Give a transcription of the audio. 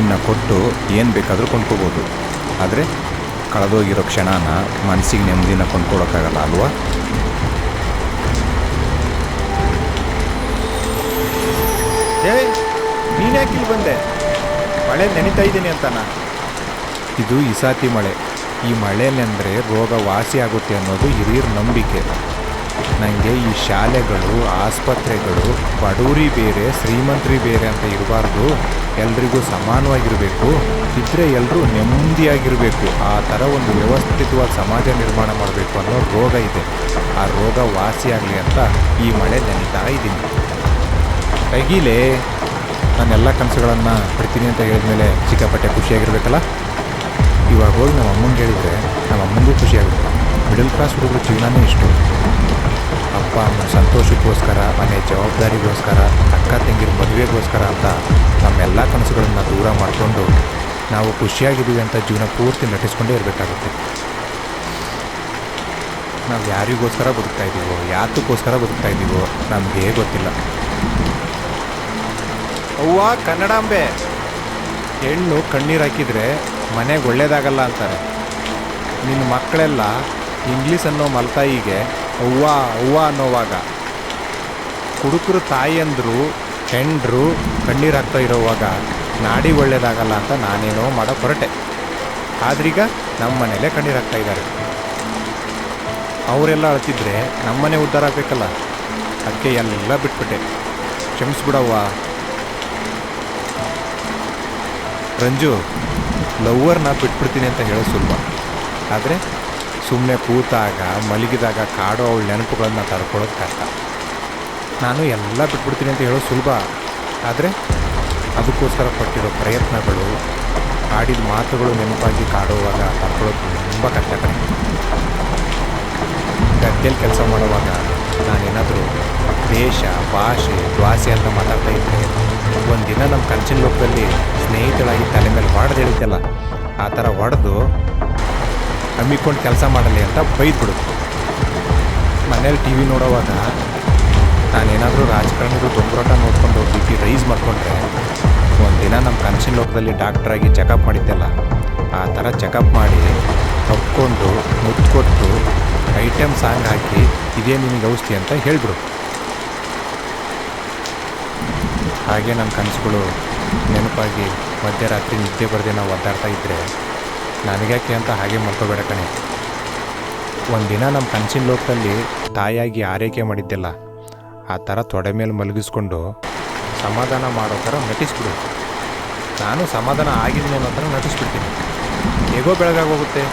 ನಿನ್ನ ಕೊಟ್ಟು ಏನು ಬೇಕಾದರೂ ಕೊಂಡ್ಕೋಬೋದು. ಆದರೆ ಕಳೆದೋಗಿರೋ ಕ್ಷಣನ ಮನಸ್ಸಿಗೆ ನೆಮ್ಮದಿನ ಕೊಂಡ್ಕೊಡೋಕ್ಕಾಗಲ್ಲ ಅಲ್ವಾ? ನೀನು ಯಾಕೆ ಇಲ್ಲಿ ಬಂದೆ? ಮಳೆ ನೆನೀತಾ ಇದ್ದೀನಿ ಅಂತಾನ? ಇದು ಇಸಾತಿ ಮಳೆ. ಈ ಮಳೆನೆಂದರೆ ರೋಗ ವಾಸಿ ಆಗುತ್ತೆ ಅನ್ನೋದು ಹಿರಿಯರ ನಂಬಿಕೆ. ನನಗೆ ಈ ಶಾಲೆಗಳು, ಆಸ್ಪತ್ರೆಗಳು ಬಡವರಿ ಬೇರೆ ಶ್ರೀಮಂತರಿ ಬೇರೆ ಅಂತ ಇರಬಾರ್ದು, ಎಲ್ರಿಗೂ ಸಮಾನವಾಗಿರಬೇಕು. ಇದ್ದರೆ ಎಲ್ಲರೂ ನೆಮ್ಮದಿಯಾಗಿರಬೇಕು. ಆ ಥರ ಒಂದು ವ್ಯವಸ್ಥಿತವಾದ ಸಮಾಜ ನಿರ್ಮಾಣ ಮಾಡಬೇಕು ಅನ್ನೋ ರೋಗ ಇದೆ. ಆ ರೋಗ ವಾಸಿಯಾಗಲಿ ಅಂತ ಈ ಮಳೆ ನೆನೀತಾ ಇದ್ದೀನಿ. ತೆಗೀಲೇ, ನಾನೆಲ್ಲ ಕನಸುಗಳನ್ನು ಬಿಡ್ತೀನಿ ಅಂತ ಹೇಳಿದ್ಮೇಲೆ ಸಿಕ್ಕಾಪಟ್ಟೆ ಖುಷಿಯಾಗಿರ್ಬೇಕಲ್ಲ. ಇವಾಗ ಹೋಗಿ ನಮ್ಮ ಅಮ್ಮಂಗೆ ಹೇಳಿದರೆ ನಮ್ಮ ಅಮ್ಮಂಗೂ ಖುಷಿಯಾಗುತ್ತೆ. ಮಿಡಲ್ ಕ್ಲಾಸ್ ಹುಡುಗರ ಜೀವನನೇ ಇಷ್ಟು. ಅಪ್ಪ ಅಮ್ಮನ ಸಂತೋಷಕ್ಕೋಸ್ಕರ, ಮನೆ ಜವಾಬ್ದಾರಿಗೋಸ್ಕರ, ಅಕ್ಕ ತಂಗಿರ ಮದುವೆಗೋಸ್ಕರ ಅಂತ ನಮ್ಮೆಲ್ಲ ಕನಸುಗಳನ್ನು ದೂರ ಮಾಡಿಕೊಂಡು ನಾವು ಖುಷಿಯಾಗಿದ್ದೀವಿ ಅಂತ ಜೀವನ ಪೂರ್ತಿ ನಟಿಸ್ಕೊಂಡೇ ಇರಬೇಕಾಗುತ್ತೆ. ನಾವು ಯಾರಿಗೋಸ್ಕರ ಬದುಕ್ತಾ ಇದ್ದೀವೋ, ಯಾತಕ್ಕೋಸ್ಕರ ಬದುಕ್ತಾ ಇದ್ದೀವೋ ನಮಗೆ ಗೊತ್ತಿಲ್ಲ. ಅವ್ವ ಕನ್ನಡಾಂಬೆ, ಹೆಣ್ಣು ಕಣ್ಣೀರು ಹಾಕಿದರೆ ಮನೆಗೆ ಒಳ್ಳೇದಾಗಲ್ಲ ಅಂತಾರೆ. ನಿನ್ನ ಮಕ್ಕಳೆಲ್ಲ ಇಂಗ್ಲೀಷ್ ಅನ್ನೋ ಮಲ್ತಾಯಿಗೆ ಅವ್ವ ಅವ್ವ ಅನ್ನೋವಾಗ, ಕುಡುಕರು ತಾಯಿಯಂದರು ಹೆಂಡ್ರು ಕಣ್ಣೀರು ಹಾಕ್ತಾ ಇರೋವಾಗ ನಾಡಿ ಒಳ್ಳೇದಾಗಲ್ಲ ಅಂತ ನಾನೇನೋ ಮಾಡೋ ಹೊರಟೆ. ಆದ್ರೀಗ ನಮ್ಮ ಮನೇಲೇ ಕಣ್ಣೀರು ಹಾಕ್ತಾ ಇದ್ದಾರೆ. ಅವರೆಲ್ಲ ಅಳ್ತಿದ್ರೆ ನಮ್ಮನೆ ಉದ್ಧಾರ ಆಗಬೇಕಲ್ಲ, ಅದಕ್ಕೆ ಎಲ್ಲ ಬಿಟ್ಬಿಟ್ಟೆ. ಕ್ಷಮಿಸ್ಬಿಡವ್ವ. ರಂಜು, ಲವ್ವರ್ನ ಬಿಟ್ಬಿಡ್ತೀನಿ ಅಂತ ಹೇಳೋ ಸುಲಭ. ಆದರೆ ಸುಮ್ಮನೆ ಕೂತಾಗ ಮಲಗಿದಾಗ ಕಾಡೋ ಅವಳ ನೆನಪುಗಳನ್ನ ತಡ್ಕೊಳ್ಳೋದು ಕಷ್ಟ. ನಾನು ಎಲ್ಲ ಬಿಟ್ಬಿಡ್ತೀನಿ ಅಂತ ಹೇಳೋ ಸುಲಭ. ಆದರೆ ಅದಕ್ಕೋಸ್ಕರ ಪಟ್ಟಿರೋ ಪ್ರಯತ್ನಗಳು, ಆಡಿದ ಮಾತುಗಳು ನೆನಪಾಗಿ ಕಾಡುವಾಗ ತಡ್ಕೊಳ್ಳೋದು ತುಂಬ ಕಷ್ಟ ಕಡೆ. ಗದ್ದೆಯಲ್ಲಿ ಕೆಲಸ ಮಾಡುವಾಗ ನಾನೇನಾದರೂ ದೇಶ, ಭಾಷೆ, ದ್ವಾಸೆ ಅಂತ ಮಾತಾಡ್ತಾ ಇದ್ದರೆ ಒಂದಿನ ನಮ್ಮ ಕನಸಿನ ಲೋಕದಲ್ಲಿ ಸ್ನೇಹಿತಳಾಗಿ ತಲೆ ಮೇಲೆ ಹೊಡೆದು ಹೇಳಿದ್ದೆಲ್ಲ, ಆ ಥರ ಹೊಡೆದು ಹಮ್ಮಿಕೊಂಡು ಕೆಲಸ ಮಾಡಲಿ ಅಂತ ಬೈದ್ಬಿಡುತ್ತೆ. ಮನೇಲಿ ಟಿ ವಿ ನೋಡೋವಾಗ ನಾನೇನಾದರೂ ರಾಜಕಾರಣಿಗಳು ದೊಂಬರಾಟ ನೋಡ್ಕೊಂಡು BP ರೈಸ್ ಮಾಡಿಕೊಂಡ್ರೆ ಒಂದಿನ ನಮ್ಮ ಕನಸಿನ ಲೋಕದಲ್ಲಿ ಡಾಕ್ಟ್ರಾಗಿ ಚೆಕಪ್ ಮಾಡಿದ್ದೆಲ್ಲ, ಆ ಥರ ಚೆಕಪ್ ಮಾಡಿ ತಪ್ಕೊಂಡು ಮುತ್ಕೊಟ್ಟು ಐಟಮ್ ಸಾಂಗ್ ಹಾಕಿ ಇದೇ ನಿನಗೆ ಔಷಧಿ ಅಂತ ಹೇಳಿಬಿಡು. ಹಾಗೆ ನನ್ನ ಕನಸುಗಳು ನೆನಪಾಗಿ ಮಧ್ಯರಾತ್ರಿ ನಿದ್ದೆ ಬರದೆ ನಾವು ಒದ್ದಾಡ್ತಾ ಇದ್ದರೆ ನನಗ್ಯಾಕೆ ಅಂತ ಹಾಗೆ ಮಲ್ಕೋಬೇಡ ಕಣೆ. ಒಂದಿನ ನಮ್ಮ ಕನಸಿನ ಲೋಕದಲ್ಲಿ ತಾಯಿಯಾಗಿ ಆರೈಕೆ ಮಾಡಿದ್ದೆಲ್ಲ, ಆ ಥರ ತೊಡೆ ಮೇಲೆ ಮಲಗಿಸ್ಕೊಂಡು ಸಮಾಧಾನ ಮಾಡೋ ಥರ ನಟಿಸ್ಬಿಡು. ನಾನು ಸಮಾಧಾನ ಆಗಿದ್ದೀನಿ ಅನ್ನೋ ಥರ ನಟಿಸ್ಬಿಡ್ತೀನಿ. ಹೇಗೋ ಬೆಳಗಾಗೋಗುತ್ತೆ.